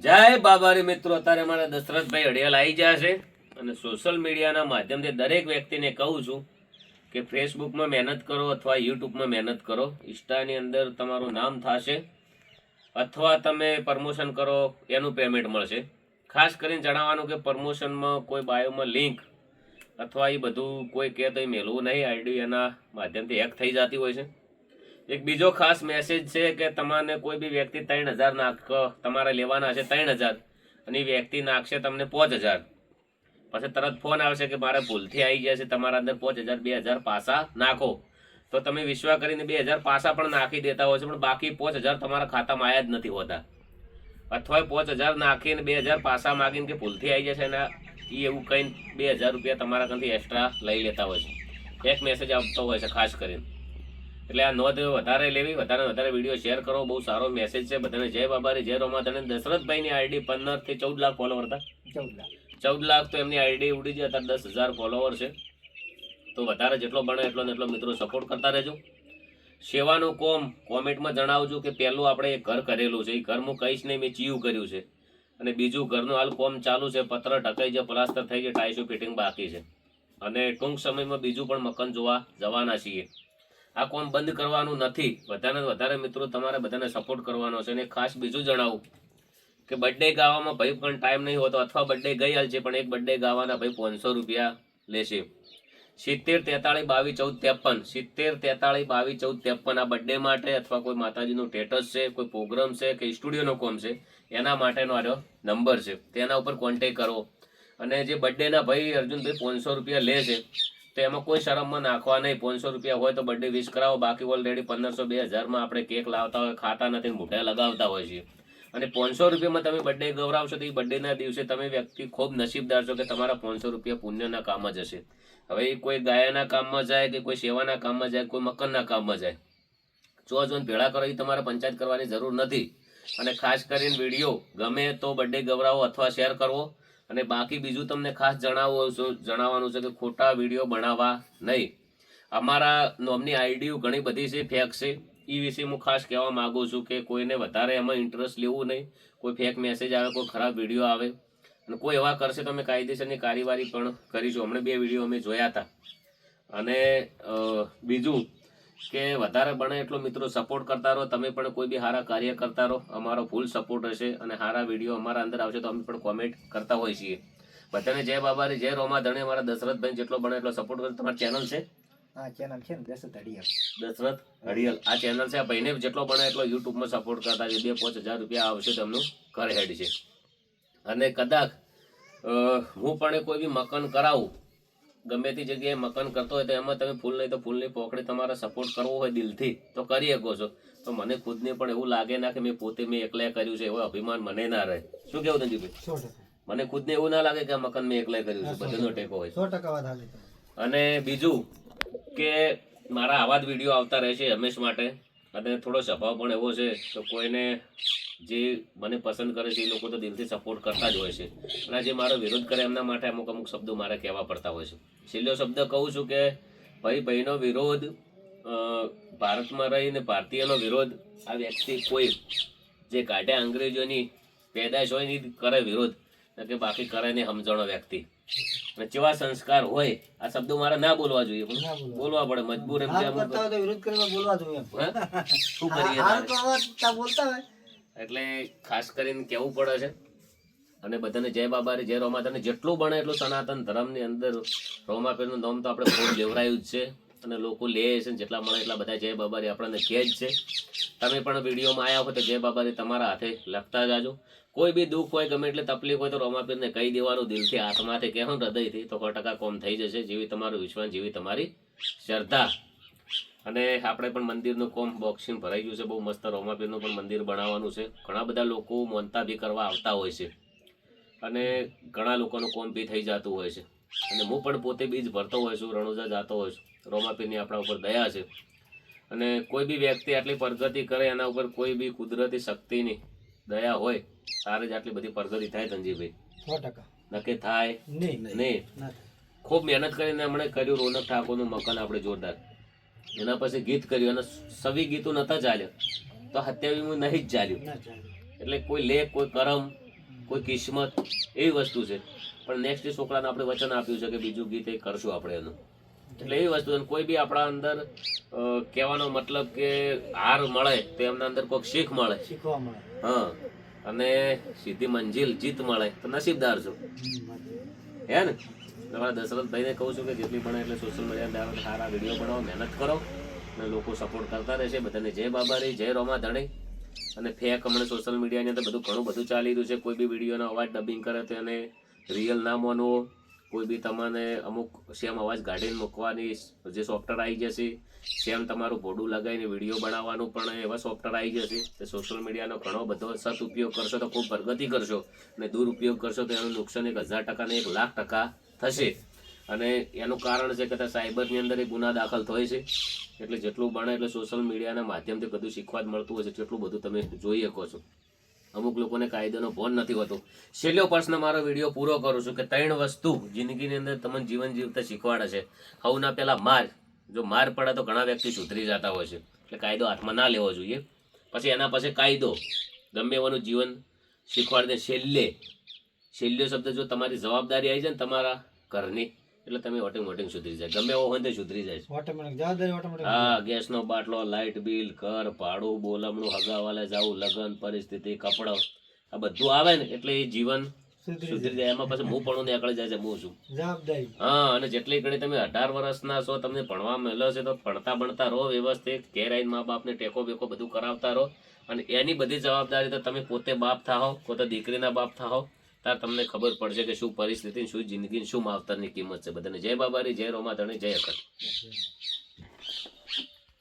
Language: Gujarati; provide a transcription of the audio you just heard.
જય બાબારી મિત્રો, અત્યારે અમારા દશરથભાઈ અડિયાલ આવી ગયા છે અને સોશિયલ મીડિયાના માધ્યમથી દરેક વ્યક્તિને કહું છું કે ફેસબુકમાં મહેનત કરો અથવા યુટ્યુબમાં મહેનત કરો. ઇન્સ્ટાની અંદર તમારું નામ થશે અથવા તમે પ્રમોશન કરો એનું પેમેન્ટ મળશે. ખાસ કરીને જણાવવાનું કે પ્રમોશનમાં કોઈ બાયોમાં લિંક અથવા એ બધું કોઈ કહે તો એ મેળવું નહીં. આઈડી એના માધ્યમથી હેક થઈ જતી હોય છે. એક બીજો ખાસ મેસેજ છે કે તમારે કોઈ બી વ્યક્તિ 3000 નાખ તમારે લેવાના છે 3000 અને એ વ્યક્તિ નાખશે તમને 5000, પછી તરત ફોન આવશે કે મારે ભૂલથી આવી ગયા છે, તમારા અંદર 5000 2000 પાસા નાખો. તો તમે વિશ્વાસ કરીને 2000 પાસા પણ નાખી દેતા હોય છે, પણ બાકી 5000 તમારા ખાતામાં આવ્યા જ નથી હોતા. અથવા 5000 નાખીને 2000 પાસા માગીને કે ભૂલથી આવી જશે ને એ એવું કહીને 2000 રૂપિયા તમારા ત્યાંથી એક્સ્ટ્રા લઈ લેતા હોય છે. એક મેસેજ આવતો હોય છે ખાસ કરીને. એટલે આ નોંધ વધારે લેવી, વધારે વિડીયો શેર કરો. બહુ સારો મેસેજ છે બધાને. જય બાબારી, જય રોમાધન. દશરથભાઈની આઈડી 15 થી 14 લાખ ફોલોવર હતા. 14 લાખ તો એમની આઈડી ઉડી જાય, અત્યારે 10,000 ફોલોવર છે. તો વધારે જેટલો બને એટલો ને એટલો મિત્રો સપોર્ટ કરતા રહેજો. સેવાનું કોમ કોમેન્ટમાં જણાવજો કે પહેલું આપણે એક ઘર કરેલું છે, એ ઘર હું કહીશ નહીં, મેં ચીયું કર્યું છે. અને બીજું ઘરનું હાલ કોમ ચાલુ છે, પત્ર ઢકાઈ જાય, પ્લાસ્ટર થઈ જાય, ટાઈસો ફિટિંગ બાકી છે. અને ટૂંક સમયમાં બીજું પણ મકાન જોવા જવાના છીએ. આ કોમ બંધ કરવાનું નથી. વધારે મિત્રો તમારે બધાને સપોર્ટ કરવાનો છે. અને ખાસ બીજું જણાવું કે બર્થડે ગાવામાં ભાઈ પણ ટાઈમ નહીં હોતો, અથવા બર્થડે ગઈ હાલ છે પણ એક બર્થડે ગાવાના ભાઈ 500 રૂપિયા લેશે. 70 43 22 14 53 70 43 22 14 53 આ બર્થડે માટે અથવા કોઈ માતાજીનું સ્ટેટસ છે, કોઈ પ્રોગ્રામ છે કે સ્ટુડિયોનો કોમ છે, એના માટેનો આ નંબર છે. તેના ઉપર કોન્ટેક કરો. અને જે બર્થડેના ભાઈ અર્જુનભાઈ 500 રૂપિયા લે છે તો એમાં કોઈ શરમમાં નાખવા નહીં. 500 રૂપિયા હોય તો બર્થડે વિશ કરાવો. બાકી ઓલરેડી 1500 2000 આપણે કેક લાવતા હોય, ખાતા નથી, મોઢા લગાવતા હોય છે. અને 500 રૂપિયામાં તમે બર્થડે ગૌરાવશો તો એ બર્થડેના દિવસે તમે વ્યક્તિ ખૂબ નસીબદાર છો કે તમારા 500 રૂપિયા પુણ્યના કામ જ હશે. હવે એ કોઈ ગાયાના કામમાં જાય કે કોઈ સેવાના કામમાં જાય, કોઈ મકાનના કામમાં જાય. જોન ભેળા કરો, એ તમારે પંચાયત કરવાની જરૂર નથી. અને ખાસ કરીને વિડીયો ગમે તો બર્થડે ગૌરાવો અથવા શેર કરવો. અને બાકી બીજું તમને ખાસ જણાવવાનું છે કે ખોટા વિડીયો બનાવવા નહીં. અમારા નોમની આઈડીઓ ઘણી બધી છે, ફેક છે. એ વિશે હું ખાસ કહેવા માગું છું કે કોઈને વધારે એમાં ઇન્ટરેસ્ટ લેવું નહીં. કોઈ ફેક મેસેજ આવે, કોઈ ખરાબ વિડીયો આવે અને કોઈ એવા કરશે તો અમે કાયદેસરની કાર્યવાહી પણ કરીશું. હમણાં 2 વિડીયો અમે જોયા હતા. અને બીજું કે વધારે બને એટલો મિત્રો સપોર્ટ કરતા રહો. તમે પણ કોઈ બી સારા કાર્ય કરતા રહો. અમારો ફૂલ સપોર્ટ હશે અને સારા વિડીયો અમારા અંદર આવશે તો અમે પણ કોમેન્ટ કરતા હોઈએ છીએ. બધાને જય બાબારી, જય રોમાધણી. અમારા દશરથભાઈ જેટલો બને એટલો સપોર્ટ કરો. તમારી ચેનલ છે? હા, ચેનલ છે ને દશરથ અડિયાલ. દશરથ અડિયાલ આ ચેનલ છે. આ ભાઈને જેટલો બને એટલો યુટ્યુબમાં સપોર્ટ કરતા છે. 2-5 હજાર રૂપિયા આવશે તો એમનું ઘર હેડ છે. અને કદાચ હું પણ કોઈ બી મકાન કરાવું, ગમે તે જગ્યાએ મકાન કરતો હોય તો એમાં તમે ફૂલ નહીં તો ફૂલની પોકડી તમારે સપોર્ટ કરવો હોય દિલથી તો કરી શકો છો. તો મને ખુદને પણ એવું લાગે ના કે મેં પોતે એકલા કર્યું છે, એવો અભિમાન મને ના રહે. શું કેવું ધનજીભાઈ? 100%. મને ખુદને એવું ના લાગે કે આ મકાન મેં એકલા કર્યું છે, બધાનો ટેકો હોય. 100% વાત હાલી. અને બીજું કે મારા આવા જ વિડીયો આવતા રહેશે હંમેશ માટે. અને થોડો સ્વભાવ પણ એવો છે તો કોઈને જે મને પસંદ કરે છે એ લોકો તો દિલથી સપોર્ટ કરતા જ હોય છે. અને જે મારો વિરોધ કરે એમના માટે અમુક શબ્દો મારે કહેવા પડતા હોય છે. છેલ્લો શબ્દ કહું છું કે ભાઈનો વિરોધ, ભારતમાં રહીને ભારતીયનો વિરોધ આ વ્યક્તિ કોઈ જે કાઢ્યા અંગ્રેજોની પેદાશ હોય ને કરે વિરોધ, કે બાકી કરે ને સમજણો વ્યક્તિ. અને કેવા સંસ્કાર હોય આ શબ્દો મારે ના બોલવા જોઈએ પણ બોલવા પડે, મજબૂર એમ. વિરોધ કરવા બોલવા જોઈએ. શું કરીએ? એટલે ખાસ કરીને કેવું પડે છે. અને બધાને જય બાબારી, જય રોમાધણી. જેટલું બને એટલું સનાતન ધર્મની અંદર રોમાપીરનું નામ તો આપણે ખૂબ લેવરાયું જ છે અને લોકો લે છે. જેટલા મળે એટલા બધા જય બાબારી આપણને કહે જ છે. તમે પણ વિડીયોમાં આવ્યા હોય તો જય બાબારી તમારા હાથે લખતા જાજો. કોઈ બી દુઃખ હોય, ગમે એટલે તકલીફ હોય તો રોમાપીરને કહી દેવાનું દિલથી, હાથમાંથી કહેવો ને હૃદયથી, તો 100% કોમ થઈ જશે. જેવી તમારો વિશ્વાસ, જેવી તમારી શ્રદ્ધા. અને આપણે પણ મંદિરનું કોમ બોક્સિંગ ભરાઈ ગયું છે. બહુ મસ્ત રોમાપીરનું પણ મંદિર બનાવવાનું છે. ઘણા બધા લોકો મોનતા બી કરવા આવતા હોય છે અને ઘણા લોકોનું કોમ બી થઈ જતું હોય છે. અને હું પણ પોતે બીજ ભરતો હોય છું, રણુજા જતો હોય છું. રોમાપીરની આપણા ઉપર દયા છે. અને કોઈ બી વ્યક્તિ આટલી પ્રગતિ કરે એના ઉપર કોઈ બી કુદરતી શક્તિની દયા હોય તારે જ આટલી બધી પ્રગતિ થાય. ધનજીભાઈ 100%. નક્કી થાય નહીં. ખૂબ મહેનત કરીને એમણે કર્યું. રોનક ઠાકોરનું મકાન આપણે જોરદાર. એના પછી ગીત કર્યું અને સવી ગીતો નતા ચાલ્યા તો 27મું નહીં જ ચાલ્યું. એટલે કોઈ લેખ, કોઈ કરમ, કોઈ કિસ્મત એવી વસ્તુ છે. પણ નેક્સ્ટ છોકરાને આપણે વચન આપ્યું છે કે બીજું ગીત એ કરશું આપણે એનું. એટલે એવી વસ્તુ છે. કોઈ બી આપણા અંદર કહેવાનો મતલબ કે હાર મળે તો એમના અંદર કોઈક શીખ મળે. શીખવા મળે. હા, અને સીધી મંજિલ જીત મળે તો નસીબદાર છો. હે ને? તમારા દશરથભાઈને કહું છું કે જેટલી બને એટલે સોશિયલ મીડિયા સારા વિડીયો બનાવો, મહેનત કરો અને લોકો સપોર્ટ કરતા રહેશે. બધાને જય બાબારી, જય રોમા ધણી. અને ફેક હમણાં સોશિયલ મીડિયાની અંદર ઘણું બધું ચાલી રહ્યું છે. કોઈ બી વિડીયોનો અવાજ ડબિંગ કરે તો એને રિયલ ના માનવો. કોઈ બી તમને અમુક સેમ અવાજ કાઢીને મૂકવાની જે સોફ્ટવેર આવી જશે, સેમ તમારું ભોડું લગાવીને વિડીયો બનાવવાનું પણ એવા સોફ્ટવેર આવી જશે. તે સોશિયલ મીડિયાનો ઘણો બધો સદઉપયોગ કરશો તો ખૂબ પ્રગતિ કરશો, અને દુરુપયોગ કરશો તો એનું નુકસાન 1000% ને 1,00,000% થશે. અને એનું કારણ છે કે સાયબરની અંદર ગુના દાખલ થાય છે. એટલે જેટલું બને એટલે સોશિયલ મીડિયાના માધ્યમથી બધું શીખવા જ મળતું હોય છે. જેટલું બધું તમે જોઈ શકો છો. અમુક લોકોને કાયદાનો ભોન નથી હોતો. છેલ્લો પ્રશ્ન મારો વિડીયો પૂરો કરું છું કે 3 વસ્તુ જિંદગીની અંદર તમને જીવન જીવતા શીખવાડે છે. સૌના પહેલા માર. જો માર પડે તો ઘણા વ્યક્તિ સુધરી જતા હોય છે. એટલે કાયદો હાથમાં ના લેવો જોઈએ. પછી એના પછી કાયદો ગમે એવાનું જીવન શીખવાડે. છેલ્લો શબ્દ જો તમારી જવાબદારી આવી જાય ને તમારા ઘરની, એટલે તમે ઓટોમેટિક સુધરી જાય. ગમે એવો હોય તો સુધરી જાય. ઓટોમેટિક જવાબદારી ઓટોમેટિક. હા, ગેસનો બાટલો, લાઇટ બિલ, ઘર ભાડું, બોલમણું, હગાવાલે જવું, લગ્ન, પરિસ્થિતિ, કપડો, આ બધું આવે ને એટલે એ જીવન સુધરી જાય. એમાં પછી હું પણ નીકળી જાય છે. હું છું જવાબદારી. હા. અને જેટલી ઘડી તમે 18 વર્ષના છો, તમને ભણવા મળ્યો છે તો ભણતા રહો વ્યવસ્થિત. ઘેર આવીને મા બાપને ટેકો બેકો બધું કરાવતા રહો. અને એની બધી જવાબદારી તો તમે પોતે બાપ થાઓ, પોતે દીકરીના બાપ થાઓ, ત્યારે તમને ખબર પડશે કે શું પરિસ્થિતિ, શું જિંદગી, શું માવતરની કિંમત છે. બધાને જય બાબારી, જય રોમા ધણી, જય અખંડ.